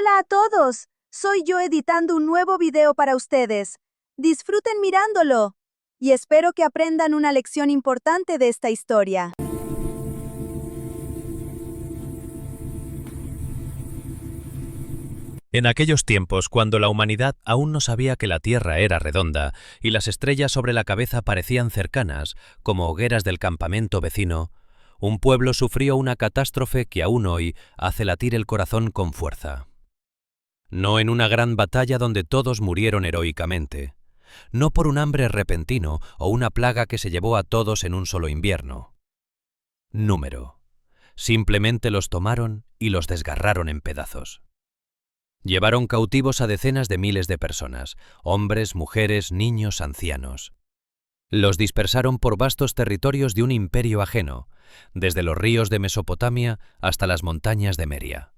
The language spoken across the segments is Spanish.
Hola a todos, soy yo editando un nuevo video para ustedes. Disfruten mirándolo y espero que aprendan una lección importante de esta historia. En aquellos tiempos, cuando la humanidad aún no sabía que la Tierra era redonda y las estrellas sobre la cabeza parecían cercanas, como hogueras del campamento vecino, un pueblo sufrió una catástrofe que aún hoy hace latir el corazón con fuerza. No en una gran batalla donde todos murieron heroicamente, no por un hambre repentino o una plaga que se llevó a todos en un solo invierno. Número. Simplemente los tomaron y los desgarraron en pedazos. Llevaron cautivos a decenas de miles de personas, hombres, mujeres, niños, ancianos. Los dispersaron por vastos territorios de un imperio ajeno, desde los ríos de Mesopotamia hasta las montañas de Meria.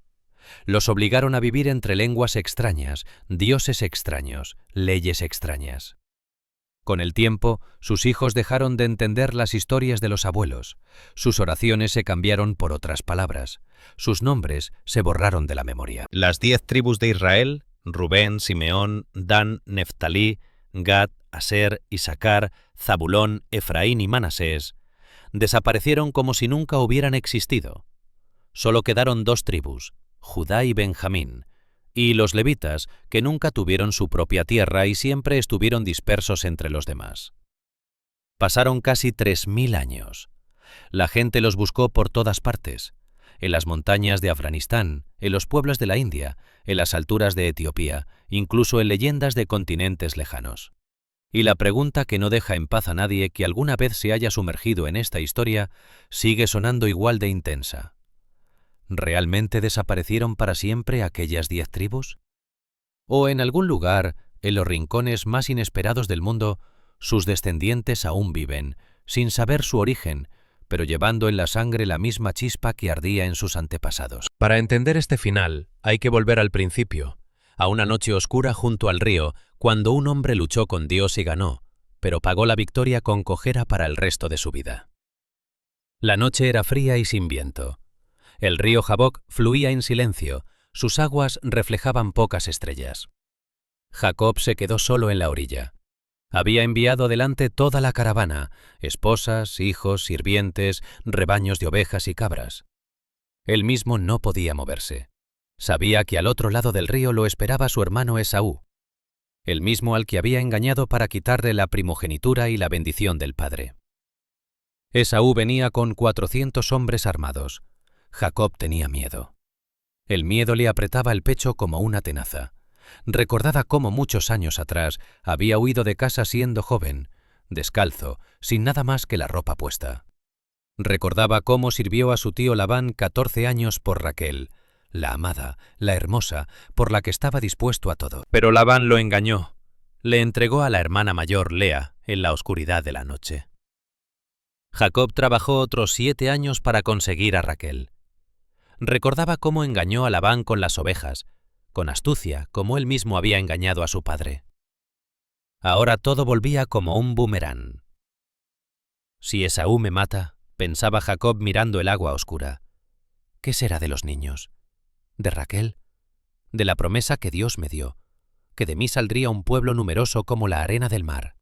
Los obligaron a vivir entre lenguas extrañas, dioses extraños, leyes extrañas. Con el tiempo, sus hijos dejaron de entender las historias de los abuelos, sus oraciones se cambiaron por otras palabras, sus nombres se borraron de la memoria. Las 10 tribus de Israel, Rubén, Simeón, Dan, Neftalí, Gad, Aser, Isacar, Zabulón, Efraín y Manasés, desaparecieron como si nunca hubieran existido. Solo quedaron 2 tribus, Judá y Benjamín, y los levitas, que nunca tuvieron su propia tierra y siempre estuvieron dispersos entre los demás. Pasaron casi 3000 años. La gente los buscó por todas partes, en las montañas de Afganistán, en los pueblos de la India, en las alturas de Etiopía, incluso en leyendas de continentes lejanos. Y la pregunta que no deja en paz a nadie que alguna vez se haya sumergido en esta historia sigue sonando igual de intensa. ¿Realmente desaparecieron para siempre aquellas 10 tribus? ¿O en algún lugar, en los rincones más inesperados del mundo, sus descendientes aún viven, sin saber su origen, pero llevando en la sangre la misma chispa que ardía en sus antepasados? Para entender este final, hay que volver al principio, a una noche oscura junto al río, cuando un hombre luchó con Dios y ganó, pero pagó la victoria con cojera para el resto de su vida. La noche era fría y sin viento. El río Jaboc fluía en silencio, sus aguas reflejaban pocas estrellas. Jacob se quedó solo en la orilla. Había enviado delante toda la caravana, esposas, hijos, sirvientes, rebaños de ovejas y cabras. Él mismo no podía moverse. Sabía que al otro lado del río lo esperaba su hermano Esaú, el mismo al que había engañado para quitarle la primogenitura y la bendición del padre. Esaú venía con 400 hombres armados. Jacob tenía miedo. El miedo le apretaba el pecho como una tenaza. Recordaba cómo muchos años atrás había huido de casa siendo joven, descalzo, sin nada más que la ropa puesta. Recordaba cómo sirvió a su tío Labán 14 años por Raquel, la amada, la hermosa, por la que estaba dispuesto a todo. Pero Labán lo engañó. Le entregó a la hermana mayor, Lea, en la oscuridad de la noche. Jacob trabajó otros 7 años para conseguir a Raquel. Recordaba cómo engañó a Labán con las ovejas, con astucia, como él mismo había engañado a su padre. Ahora todo volvía como un boomerang. Si Esaú me mata, pensaba Jacob mirando el agua oscura, ¿qué será de los niños? ¿De Raquel? De la promesa que Dios me dio, que de mí saldría un pueblo numeroso como la arena del mar.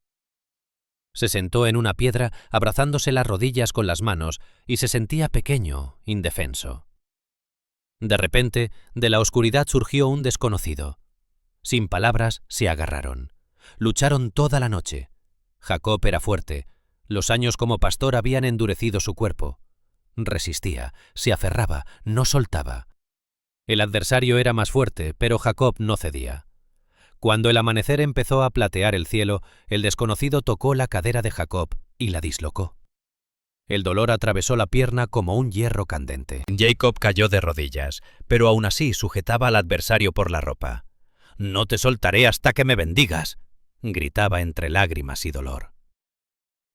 Se sentó en una piedra, abrazándose las rodillas con las manos, y se sentía pequeño, indefenso. De repente, de la oscuridad surgió un desconocido. Sin palabras, se agarraron. Lucharon toda la noche. Jacob era fuerte. Los años como pastor habían endurecido su cuerpo. Resistía, se aferraba, no soltaba. El adversario era más fuerte, pero Jacob no cedía. Cuando el amanecer empezó a platear el cielo, el desconocido tocó la cadera de Jacob y la dislocó. El dolor atravesó la pierna como un hierro candente. Jacob cayó de rodillas, pero aún así sujetaba al adversario por la ropa. «No te soltaré hasta que me bendigas», gritaba entre lágrimas y dolor.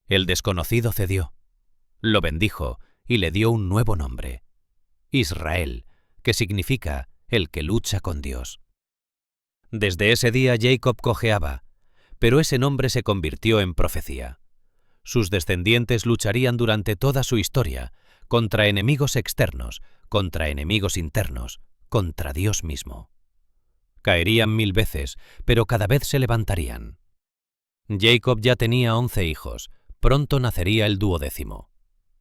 El desconocido cedió. Lo bendijo y le dio un nuevo nombre, Israel, que significa el que lucha con Dios. Desde ese día Jacob cojeaba, pero ese nombre se convirtió en profecía. Sus descendientes lucharían durante toda su historia, contra enemigos externos, contra enemigos internos, contra Dios mismo. Caerían 1000 veces, pero cada vez se levantarían. Jacob ya tenía 11 hijos, pronto nacería el 12º.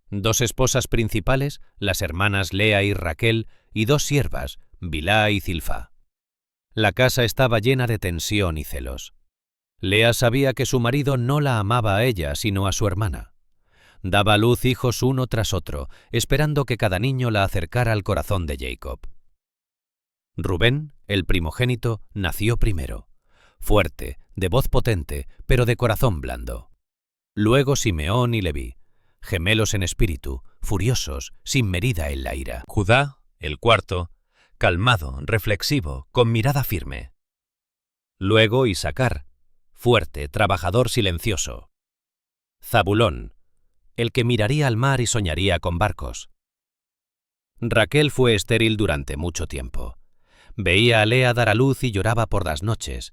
2 esposas principales, las hermanas Lea y Raquel, y 2 siervas, Bilhá y Zilfá. La casa estaba llena de tensión y celos. Lea sabía que su marido no la amaba a ella, sino a su hermana. Daba a luz hijos uno tras otro, esperando que cada niño la acercara al corazón de Jacob. Rubén, el primogénito, nació primero. Fuerte, de voz potente, pero de corazón blando. Luego Simeón y Leví, gemelos en espíritu, furiosos, sin medida en la ira. Judá, el cuarto, calmado, reflexivo, con mirada firme. Luego Isacar, fuerte, trabajador silencioso. Zabulón, el que miraría al mar y soñaría con barcos. Raquel fue estéril durante mucho tiempo. Veía a Lea dar a luz y lloraba por las noches.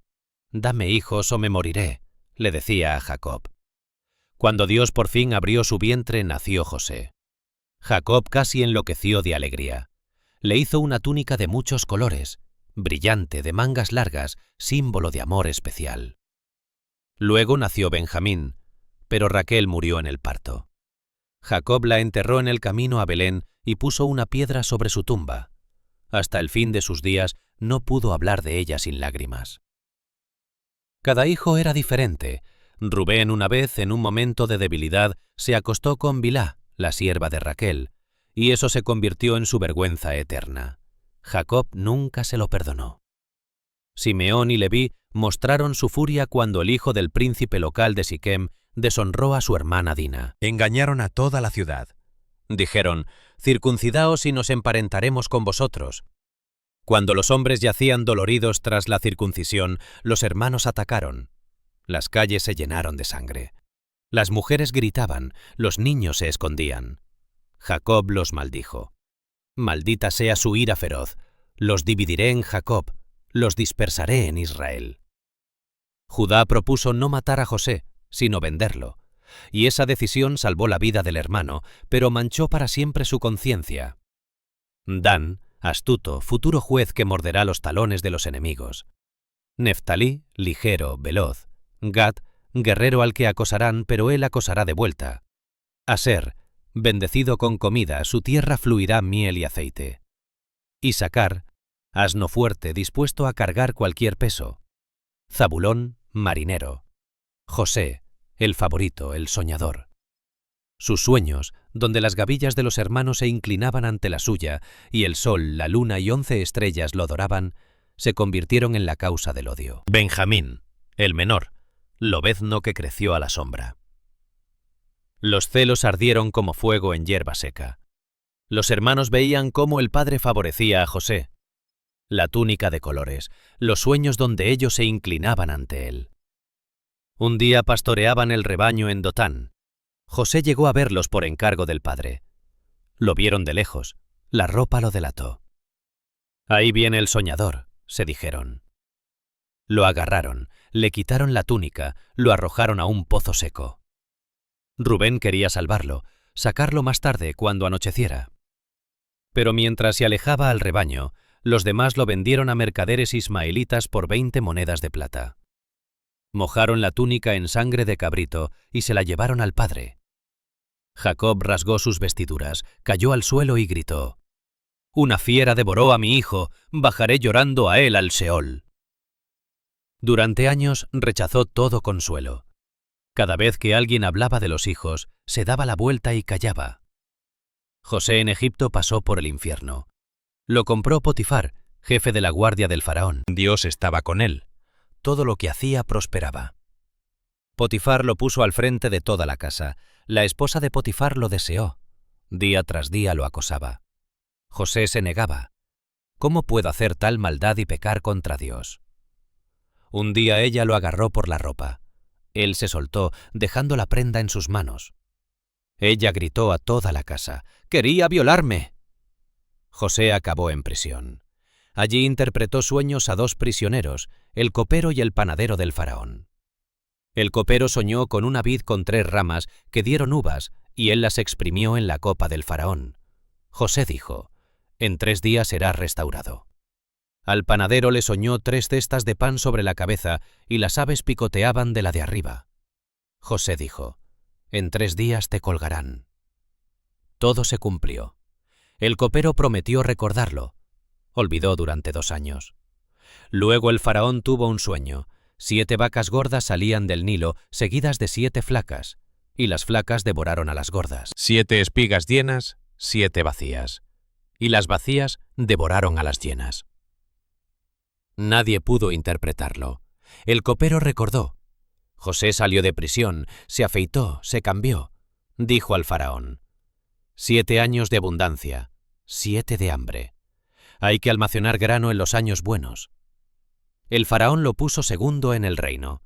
«Dame hijos o me moriré», le decía a Jacob. Cuando Dios por fin abrió su vientre, nació José. Jacob casi enloqueció de alegría. Le hizo una túnica de muchos colores, brillante, de mangas largas, símbolo de amor especial. Luego nació Benjamín, pero Raquel murió en el parto. Jacob la enterró en el camino a Belén y puso una piedra sobre su tumba. Hasta el fin de sus días no pudo hablar de ella sin lágrimas. Cada hijo era diferente. Rubén una vez, en un momento de debilidad, se acostó con Bilhá, la sierva de Raquel, y eso se convirtió en su vergüenza eterna. Jacob nunca se lo perdonó. Simeón y Leví mostraron su furia cuando el hijo del príncipe local de Siquem deshonró a su hermana Dina. Engañaron a toda la ciudad. Dijeron: «Circuncidaos y nos emparentaremos con vosotros». Cuando los hombres yacían doloridos tras la circuncisión, los hermanos atacaron. Las calles se llenaron de sangre. Las mujeres gritaban, los niños se escondían. Jacob los maldijo. «Maldita sea su ira feroz. Los dividiré en Jacob, los dispersaré en Israel». Judá propuso no matar a José, sino venderlo, y esa decisión salvó la vida del hermano, pero manchó para siempre su conciencia. Dan, astuto, futuro juez que morderá los talones de los enemigos. Neftalí, ligero, veloz. Gad, guerrero al que acosarán, pero él acosará de vuelta. Aser, bendecido con comida, su tierra fluirá miel y aceite. Isacar, asno fuerte, dispuesto a cargar cualquier peso. Zabulón, marinero. José, el favorito, el soñador. Sus sueños, donde las gavillas de los hermanos se inclinaban ante la suya y el sol, la luna y 11 estrellas lo adoraban, se convirtieron en la causa del odio. Benjamín, el menor, lobezno que creció a la sombra. Los celos ardieron como fuego en hierba seca. Los hermanos veían cómo el padre favorecía a José. La túnica de colores, los sueños donde ellos se inclinaban ante él. Un día pastoreaban el rebaño en Dotán. José llegó a verlos por encargo del padre. Lo vieron de lejos, la ropa lo delató. «Ahí viene el soñador», se dijeron. Lo agarraron, le quitaron la túnica, lo arrojaron a un pozo seco. Rubén quería salvarlo, sacarlo más tarde cuando anocheciera. Pero mientras se alejaba al rebaño, los demás lo vendieron a mercaderes ismaelitas por 20 monedas de plata. Mojaron la túnica en sangre de cabrito y se la llevaron al padre. Jacob rasgó sus vestiduras, cayó al suelo y gritó: «Una fiera devoró a mi hijo, bajaré llorando a él al Seol». Durante años rechazó todo consuelo. Cada vez que alguien hablaba de los hijos, se daba la vuelta y callaba. José en Egipto pasó por el infierno. Lo compró Potifar, jefe de la guardia del faraón. Dios estaba con él. Todo lo que hacía prosperaba. Potifar lo puso al frente de toda la casa. La esposa de Potifar lo deseó. Día tras día lo acosaba. José se negaba. ¿Cómo puedo hacer tal maldad y pecar contra Dios? Un día ella lo agarró por la ropa. Él se soltó, dejando la prenda en sus manos. Ella gritó a toda la casa: «¡Quería violarme!». José acabó en prisión. Allí interpretó sueños a 2 prisioneros, el copero y el panadero del faraón. El copero soñó con una vid con 3 ramas que dieron uvas y él las exprimió en la copa del faraón. José dijo: «En 3 días será restaurado». Al panadero le soñó 3 cestas de pan sobre la cabeza y las aves picoteaban de la de arriba. José dijo: «En 3 días te colgarán». Todo se cumplió. El copero prometió recordarlo. Olvidó durante 2 años. Luego el faraón tuvo un sueño. 7 vacas gordas salían del Nilo, seguidas de 7 flacas, y las flacas devoraron a las gordas. 7 espigas llenas, 7 vacías, y las vacías devoraron a las llenas. Nadie pudo interpretarlo. El copero recordó. José salió de prisión, se afeitó, se cambió. Dijo al faraón: 7 años de abundancia, 7 de hambre. Hay que almacenar grano en los años buenos. El faraón lo puso segundo en el reino.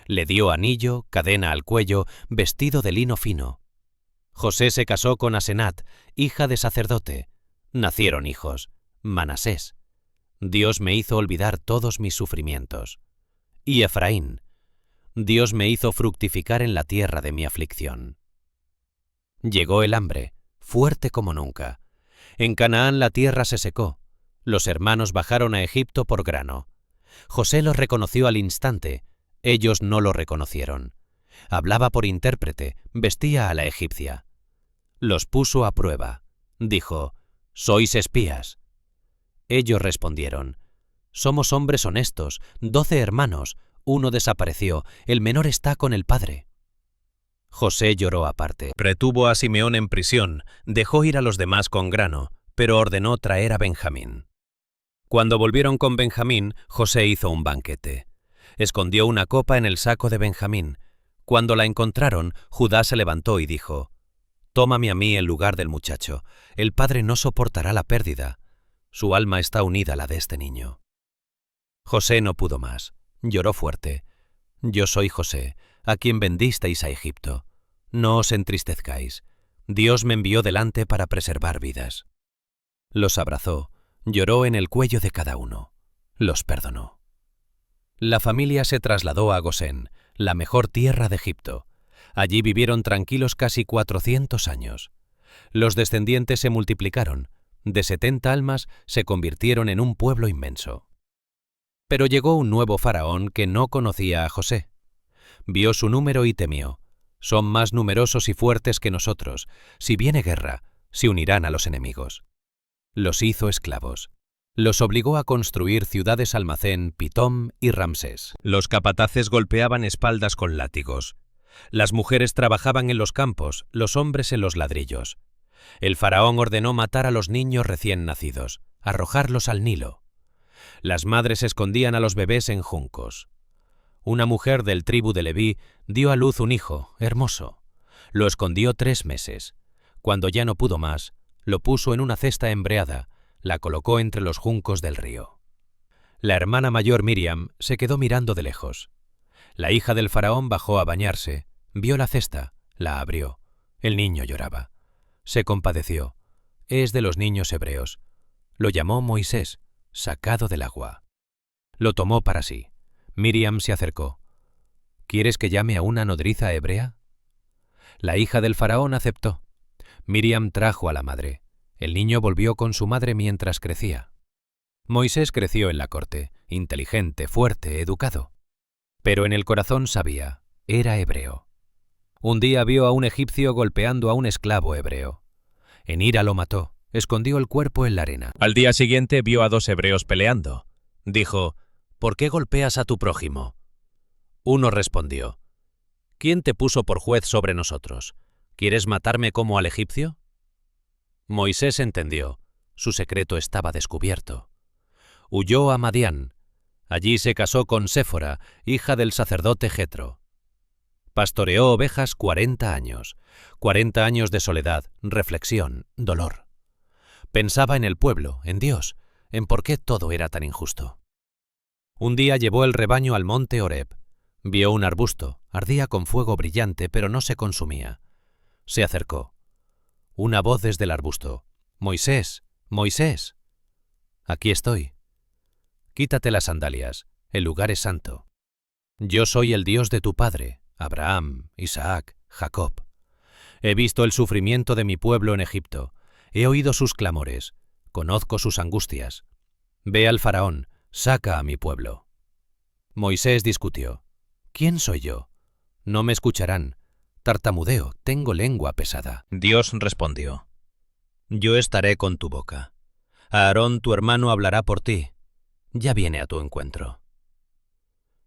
Le dio anillo, cadena al cuello, vestido de lino fino. José se casó con Asenat, hija de sacerdote. Nacieron hijos, Manasés. Dios me hizo olvidar todos mis sufrimientos. Y Efraín. Dios me hizo fructificar en la tierra de mi aflicción. Llegó el hambre, fuerte como nunca. En Canaán la tierra se secó. Los hermanos bajaron a Egipto por grano. José los reconoció al instante. Ellos no lo reconocieron. Hablaba por intérprete, vestía a la egipcia. Los puso a prueba. Dijo: «Sois espías». Ellos respondieron: «Somos hombres honestos, 12 hermanos, uno desapareció, el menor está con el padre». José lloró aparte. Retuvo a Simeón en prisión, dejó ir a los demás con grano, pero ordenó traer a Benjamín. Cuando volvieron con Benjamín, José hizo un banquete. Escondió una copa en el saco de Benjamín. Cuando la encontraron, Judá se levantó y dijo: «Tómame a mí en lugar del muchacho. El padre no soportará la pérdida. Su alma está unida a la de este niño». José no pudo más. Lloró fuerte. «Yo soy José, a quien vendisteis a Egipto. No os entristezcáis. Dios me envió delante para preservar vidas». Los abrazó, lloró en el cuello de cada uno. Los perdonó. La familia se trasladó a Gosén, la mejor tierra de Egipto. Allí vivieron tranquilos casi 400 años. Los descendientes se multiplicaron. De 70 almas se convirtieron en un pueblo inmenso. Pero llegó un nuevo faraón que no conocía a José. Vio su número y temió. Son más numerosos y fuertes que nosotros. Si viene guerra, se unirán a los enemigos. Los hizo esclavos. Los obligó a construir ciudades almacén, Pitom y Ramsés. Los capataces golpeaban espaldas con látigos. Las mujeres trabajaban en los campos, los hombres en los ladrillos. El faraón ordenó matar a los niños recién nacidos, arrojarlos al Nilo. Las madres escondían a los bebés en juncos. Una mujer del tribu de Leví dio a luz un hijo, hermoso. Lo escondió 3 meses. Cuando ya no pudo más, lo puso en una cesta embreada, la colocó entre los juncos del río. La hermana mayor Miriam se quedó mirando de lejos. La hija del faraón bajó a bañarse, vio la cesta, la abrió. El niño lloraba. Se compadeció. Es de los niños hebreos. Lo llamó Moisés, sacado del agua. Lo tomó para sí. Miriam se acercó. ¿Quieres que llame a una nodriza hebrea? La hija del faraón aceptó. Miriam trajo a la madre. El niño volvió con su madre mientras crecía. Moisés creció en la corte, inteligente, fuerte, educado. Pero en el corazón sabía, era hebreo. Un día vio a un egipcio golpeando a un esclavo hebreo. En ira lo mató, escondió el cuerpo en la arena. Al día siguiente vio a 2 hebreos peleando. Dijo: «¿Por qué golpeas a tu prójimo?». Uno respondió: «¿Quién te puso por juez sobre nosotros? ¿Quieres matarme como al egipcio?». Moisés entendió. Su secreto estaba descubierto. Huyó a Madián. Allí se casó con Séfora, hija del sacerdote Jetro. Pastoreó ovejas 40 años. 40 años de soledad, reflexión, dolor. Pensaba en el pueblo, en Dios, en por qué todo era tan injusto. Un día llevó el rebaño al monte Horeb. Vio un arbusto, ardía con fuego brillante, pero no se consumía. Se acercó. Una voz desde el arbusto: «Moisés, Moisés». «Aquí estoy». «Quítate las sandalias, el lugar es santo». «Yo soy el Dios de tu padre, Abraham, Isaac, Jacob. He visto el sufrimiento de mi pueblo en Egipto, he oído sus clamores, conozco sus angustias. Ve al faraón, saca a mi pueblo. Moisés discutió. ¿Quién soy yo? No me escucharán. Tartamudeo, tengo lengua pesada. Dios respondió. Yo estaré con tu boca. Aarón, tu hermano, hablará por ti. Ya viene a tu encuentro.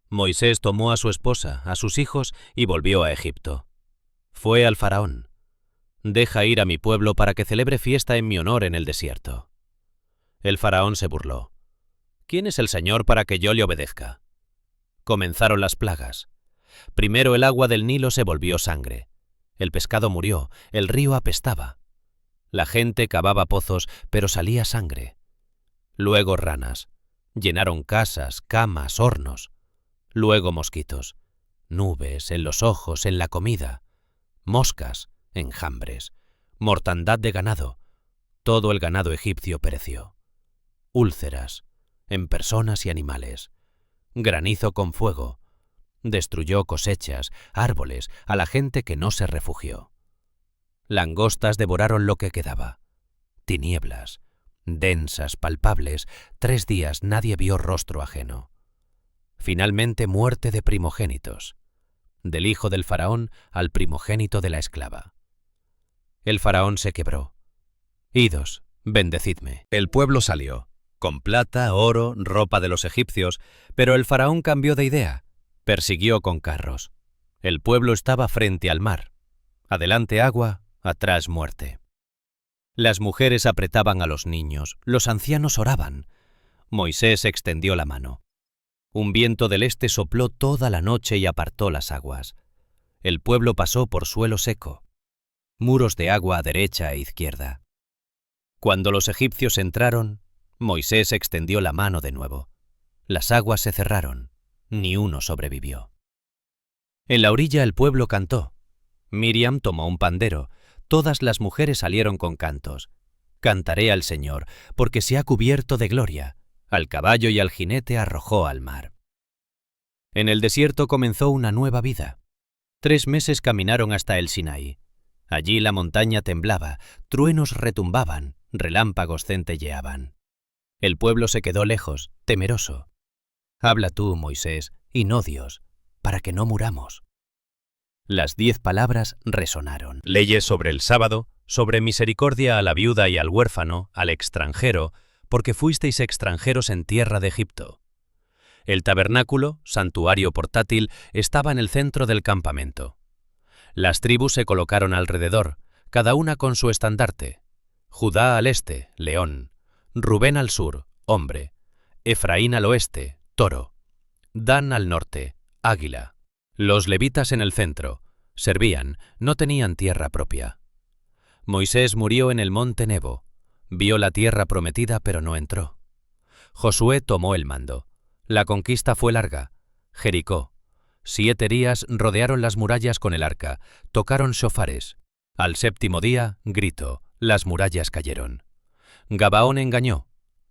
Moisés tomó a su esposa, a sus hijos, y volvió a Egipto. Fue al faraón. Deja ir a mi pueblo para que celebre fiesta en mi honor en el desierto. El faraón se burló. ¿Quién es el Señor para que yo le obedezca? Comenzaron las plagas. Primero el agua del Nilo se volvió sangre. El pescado murió, el río apestaba. La gente cavaba pozos, pero salía sangre. Luego ranas. Llenaron casas, camas, hornos. Luego mosquitos. Nubes en los ojos, en la comida. Moscas, enjambres. Mortandad de ganado. Todo el ganado egipcio pereció. Úlceras, en personas y animales. Granizo con fuego. Destruyó cosechas, árboles, a la gente que no se refugió. Langostas devoraron lo que quedaba. Tinieblas, densas, palpables, 3 días nadie vio rostro ajeno. Finalmente muerte de primogénitos, del hijo del faraón al primogénito de la esclava. El faraón se quebró. Idos, bendecidme. El pueblo salió, con plata, oro, ropa de los egipcios, pero el faraón cambió de idea. Persiguió con carros. El pueblo estaba frente al mar. Adelante agua, atrás muerte. Las mujeres apretaban a los niños, los ancianos oraban. Moisés extendió la mano. Un viento del este sopló toda la noche y apartó las aguas. El pueblo pasó por suelo seco. Muros de agua a derecha e izquierda. Cuando los egipcios entraron, Moisés extendió la mano de nuevo. Las aguas se cerraron. Ni uno sobrevivió. En la orilla el pueblo cantó. Miriam tomó un pandero. Todas las mujeres salieron con cantos. Cantaré al Señor, porque se ha cubierto de gloria. Al caballo y al jinete arrojó al mar. En el desierto comenzó una nueva vida. 3 meses caminaron hasta el Sinaí. Allí la montaña temblaba, truenos retumbaban, relámpagos centelleaban. El pueblo se quedó lejos, temeroso. Habla tú, Moisés, y no Dios, para que no muramos. Las 10 palabras resonaron. Leyes sobre el sábado, sobre misericordia a la viuda y al huérfano, al extranjero, porque fuisteis extranjeros en tierra de Egipto. El tabernáculo, santuario portátil, estaba en el centro del campamento. Las tribus se colocaron alrededor, cada una con su estandarte. Judá al este, león. Rubén al sur, hombre. Efraín al oeste, toro. Dan al norte, águila. Los levitas en el centro. Servían, no tenían tierra propia. Moisés murió en el monte Nebo. Vio la tierra prometida, pero no entró. Josué tomó el mando. La conquista fue larga. Jericó. 7 días rodearon las murallas con el arca. Tocaron shofares. Al 7º día, grito. Las murallas cayeron. Gabaón engañó.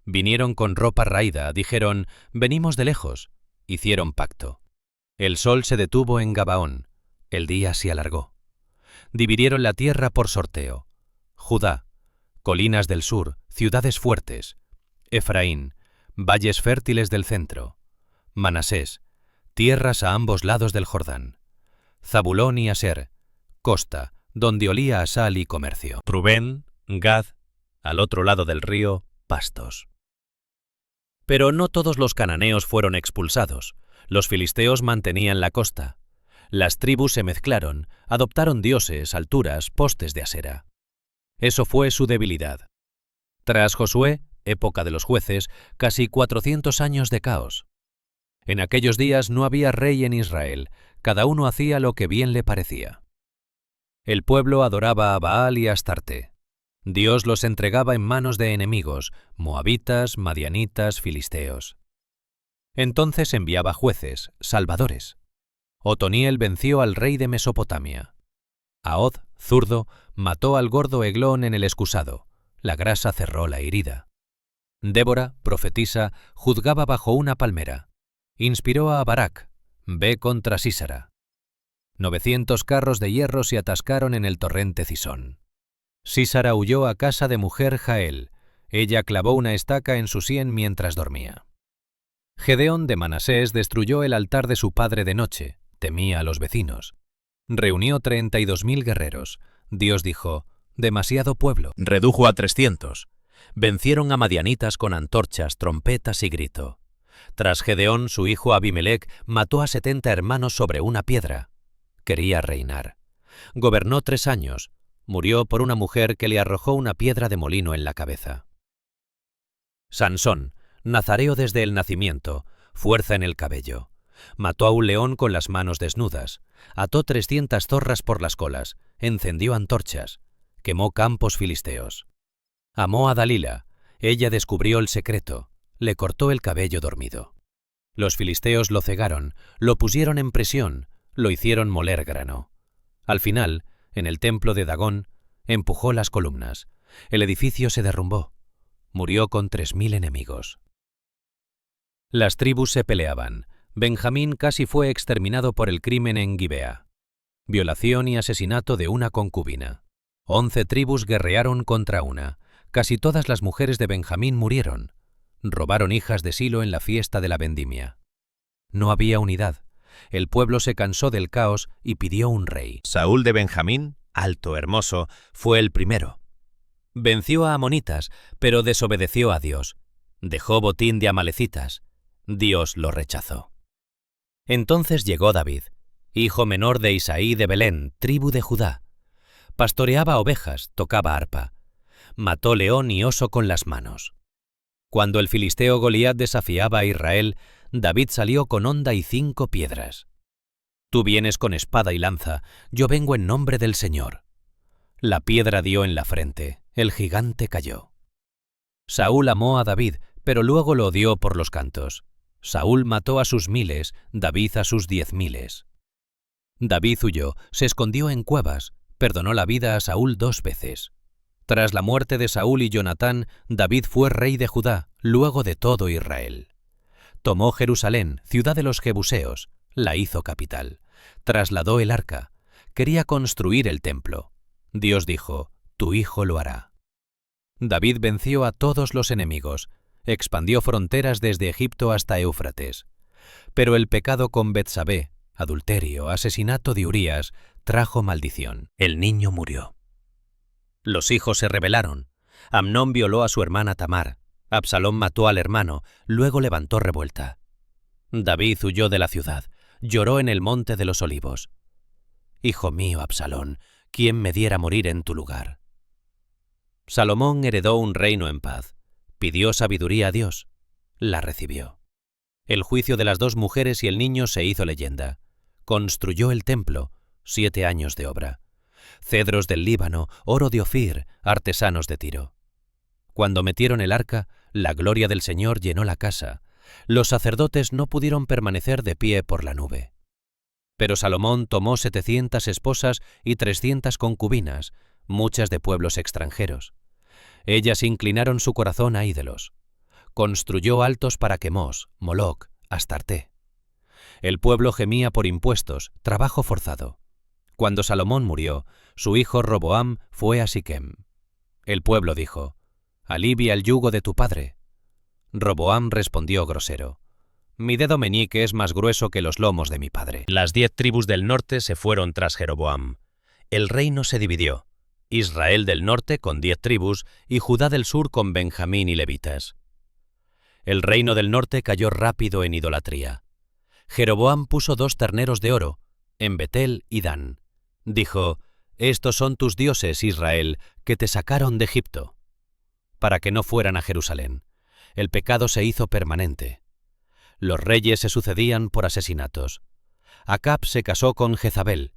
Vinieron con ropa raída, dijeron, venimos de lejos. Hicieron pacto. El sol se detuvo en Gabaón. El día se alargó. Dividieron la tierra por sorteo. Judá, colinas del sur, ciudades fuertes. Efraín, valles fértiles del centro. Manasés, tierras a ambos lados del Jordán. Zabulón y Aser, costa, donde olía a sal y comercio. Rubén, Gad, al otro lado del río, pastos. Pero no todos los cananeos fueron expulsados. Los filisteos mantenían la costa. Las tribus se mezclaron, adoptaron dioses, alturas, postes de Asera. Eso fue su debilidad. Tras Josué, época de los jueces, casi 400 años de caos. En aquellos días no había rey en Israel, cada uno hacía lo que bien le parecía. El pueblo adoraba a Baal y a Astarte. Dios los entregaba en manos de enemigos, moabitas, madianitas, filisteos. Entonces enviaba jueces, salvadores. Otoniel venció al rey de Mesopotamia. Ahod, zurdo, mató al gordo Eglón en el excusado. La grasa cerró la herida. Débora, profetisa, juzgaba bajo una palmera. Inspiró a Barak, ve contra Sísara. 900 carros de hierro se atascaron en el torrente Cisón. Sísara huyó a casa de mujer Jael. Ella clavó una estaca en su sien mientras dormía. Gedeón de Manasés destruyó el altar de su padre de noche, temía a los vecinos. Reunió 32.000 guerreros. Dios dijo, demasiado pueblo. Redujo a 300. Vencieron a madianitas con antorchas, trompetas y grito. Tras Gedeón, su hijo Abimelec mató a 70 hermanos sobre una piedra. Quería reinar. Gobernó 3 años. Murió por una mujer que le arrojó una piedra de molino en la cabeza. Sansón, nazareo desde el nacimiento, fuerza en el cabello. Mató a un león con las manos desnudas, ató 300 zorras por las colas, encendió antorchas, quemó campos filisteos. Amó a Dalila, ella descubrió el secreto, le cortó el cabello dormido. Los filisteos lo cegaron, lo pusieron en prisión, lo hicieron moler grano. Al final, en el templo de Dagón, empujó las columnas. El edificio se derrumbó. Murió con 3.000 enemigos. Las tribus se peleaban. Benjamín casi fue exterminado por el crimen en Gibea. Violación y asesinato de una concubina. 11 tribus guerrearon contra una. Casi todas las mujeres de Benjamín murieron. Robaron hijas de Silo en la fiesta de la vendimia. No había unidad. El pueblo se cansó del caos y pidió un rey. Saúl de Benjamín, alto, hermoso, fue el primero. Venció a amonitas, pero desobedeció a Dios. Dejó botín de amalecitas. Dios lo rechazó. Entonces llegó David, hijo menor de Isaí de Belén, tribu de Judá. Pastoreaba ovejas, tocaba arpa. Mató león y oso con las manos. Cuando el filisteo Goliat desafiaba a Israel, David salió con honda y 5 piedras. Tú vienes con espada y lanza, yo vengo en nombre del Señor. La piedra dio en la frente, el gigante cayó. Saúl amó a David, pero luego lo odió por los cantos. Saúl mató a sus 1000, David a sus 10.000. David huyó, se escondió en cuevas, perdonó la vida a Saúl 2 veces. Tras la muerte de Saúl y Jonatán, David fue rey de Judá, luego de todo Israel. Tomó Jerusalén, ciudad de los jebuseos, la hizo capital. Trasladó el arca. Quería construir el templo. Dios dijo, tu hijo lo hará. David venció a todos los enemigos, expandió fronteras desde Egipto hasta Éufrates. Pero el pecado con Betsabé, adulterio, asesinato de Urías, trajo maldición. El niño murió. Los hijos se rebelaron. Amnón violó a su hermana Tamar. Absalón mató al hermano, luego levantó revuelta. David huyó de la ciudad, lloró en el monte de los olivos. Hijo mío, Absalón, ¿quién me diera morir en tu lugar? Salomón heredó un reino en paz. Pidió sabiduría a Dios. La recibió. El juicio de las 2 mujeres y el niño se hizo leyenda. Construyó el templo, 7 años de obra. Cedros del Líbano, oro de Ofir, artesanos de Tiro. Cuando metieron el arca, la gloria del Señor llenó la casa. Los sacerdotes no pudieron permanecer de pie por la nube. Pero Salomón tomó 700 esposas y 300 concubinas, muchas de pueblos extranjeros. Ellas inclinaron su corazón a ídolos. Construyó altos para Quemos, Moloc, Astarté. El pueblo gemía por impuestos, trabajo forzado. Cuando Salomón murió, su hijo Roboam fue a Siquem. El pueblo dijo, alivia el yugo de tu padre. Roboam respondió grosero, mi dedo meñique es más grueso que los lomos de mi padre. Las 10 tribus del norte se fueron tras Jeroboam. El reino se dividió. Israel del norte con 10 tribus y Judá del sur con Benjamín y levitas. El reino del norte cayó rápido en idolatría. Jeroboam puso 2 terneros de oro, en Betel y Dan. Dijo, estos son tus dioses, Israel, que te sacaron de Egipto. Para que no fueran a Jerusalén. El pecado se hizo permanente. Los reyes se sucedían por asesinatos. Acab se casó con Jezabel.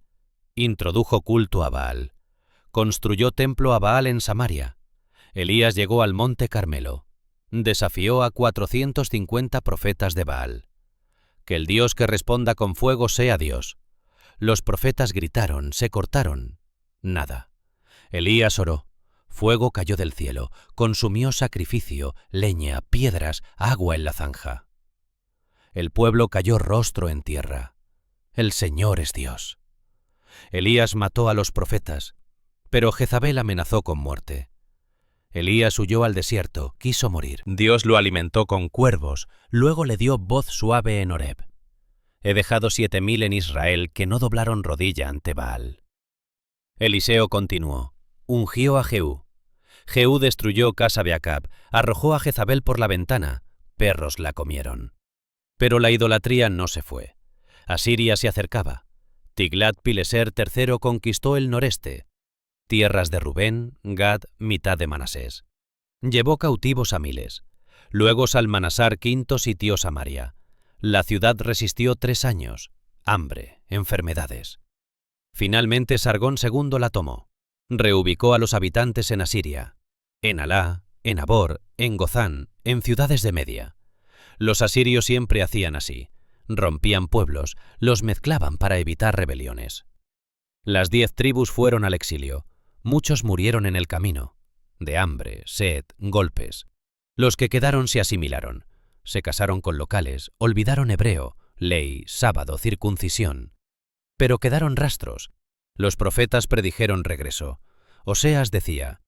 Introdujo culto a Baal. Construyó templo a Baal en Samaria. Elías llegó al monte Carmelo. Desafió a 450 profetas de Baal. Que el Dios que responda con fuego sea Dios. Los profetas gritaron, se cortaron. Nada. Elías oró. Fuego cayó del cielo, consumió sacrificio, leña, piedras, agua en la zanja. El pueblo cayó rostro en tierra. El Señor es Dios. Elías mató a los profetas, pero Jezabel amenazó con muerte. Elías huyó al desierto, quiso morir. Dios lo alimentó con cuervos, luego le dio voz suave en Horeb. He dejado 7000 en Israel que no doblaron rodilla ante Baal. Eliseo continuó. Ungió a Jehú. Jehú destruyó casa de Acab, arrojó a Jezabel por la ventana, perros la comieron. Pero la idolatría no se fue. Asiria se acercaba. Tiglat-Pileser III conquistó el noreste, tierras de Rubén, Gad, mitad de Manasés. Llevó cautivos a miles. Luego Salmanasar V sitió Samaria. La ciudad resistió 3 años. Hambre, enfermedades. Finalmente Sargón II la tomó. Reubicó a los habitantes en Asiria, en Alá, en Abor, en Gozán, en ciudades de Media. Los asirios siempre hacían así. Rompían pueblos, los mezclaban para evitar rebeliones. Las 10 tribus fueron al exilio. Muchos murieron en el camino, de hambre, sed, golpes. Los que quedaron se asimilaron, se casaron con locales, olvidaron hebreo, ley, sábado, circuncisión. Pero quedaron rastros. Los profetas predijeron regreso. Oseas decía,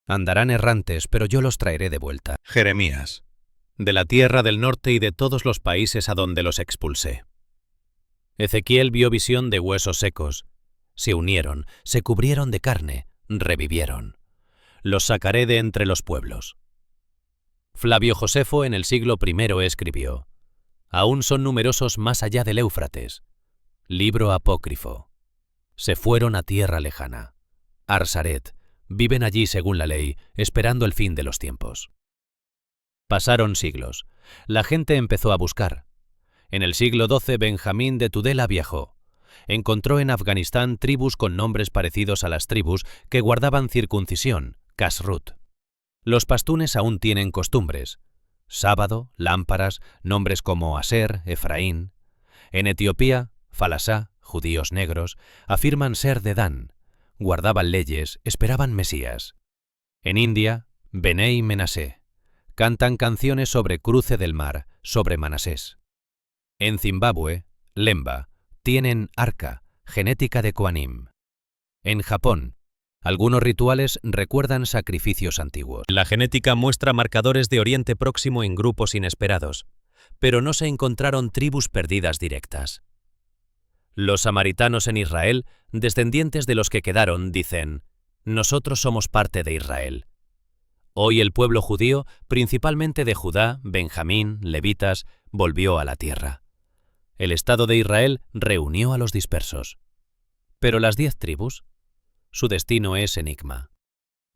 andarán errantes, pero yo los traeré de vuelta. Jeremías, de la tierra del norte y de todos los países a donde los expulsé. Ezequiel vio visión de huesos secos. Se unieron, se cubrieron de carne, revivieron. Los sacaré de entre los pueblos. Flavio Josefo en el siglo I escribió, aún son numerosos más allá del Éufrates. Libro apócrifo. Se fueron a tierra lejana. Arsaret, viven allí según la ley, esperando el fin de los tiempos. Pasaron siglos. La gente empezó a buscar. En el siglo XII Benjamín de Tudela viajó. Encontró en Afganistán tribus con nombres parecidos a las tribus que guardaban circuncisión, kashrut. Los pastunes aún tienen costumbres. Sábado, lámparas, nombres como Aser, Efraín. En Etiopía, Falasá, judíos negros, afirman ser de Dan. Guardaban leyes, esperaban Mesías. En India, Benei Menasé. Cantan canciones sobre cruce del mar, sobre Manasés. En Zimbabue, Lemba, tienen arca, genética de Koanim. En Japón, algunos rituales recuerdan sacrificios antiguos. La genética muestra marcadores de Oriente Próximo en grupos inesperados, pero no se encontraron tribus perdidas directas. Los samaritanos en Israel, descendientes de los que quedaron, dicen, nosotros somos parte de Israel. Hoy el pueblo judío, principalmente de Judá, Benjamín, levitas, volvió a la tierra. El Estado de Israel reunió a los dispersos. Pero las 10 tribus, su destino es enigma.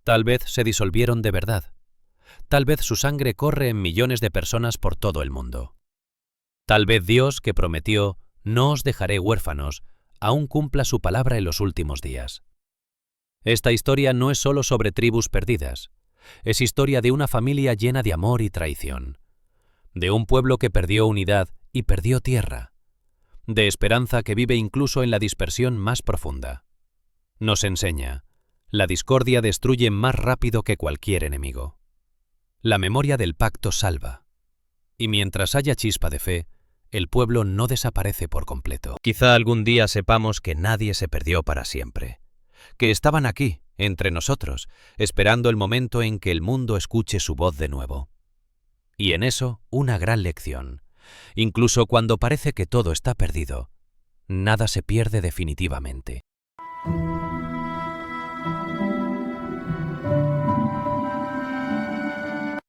Tal vez se disolvieron de verdad. Tal vez su sangre corre en millones de personas por todo el mundo. Tal vez Dios, que prometió, no os dejaré huérfanos, aún cumpla su palabra en los últimos días. Esta historia no es solo sobre tribus perdidas. Es historia de una familia llena de amor y traición, de un pueblo que perdió unidad y perdió tierra, de esperanza que vive incluso en la dispersión más profunda. Nos enseña, la discordia destruye más rápido que cualquier enemigo. La memoria del pacto salva, y mientras haya chispa de fe, el pueblo no desaparece por completo. Quizá algún día sepamos que nadie se perdió para siempre, que estaban aquí, entre nosotros, esperando el momento en que el mundo escuche su voz de nuevo. Y en eso, una gran lección. Incluso cuando parece que todo está perdido, nada se pierde definitivamente.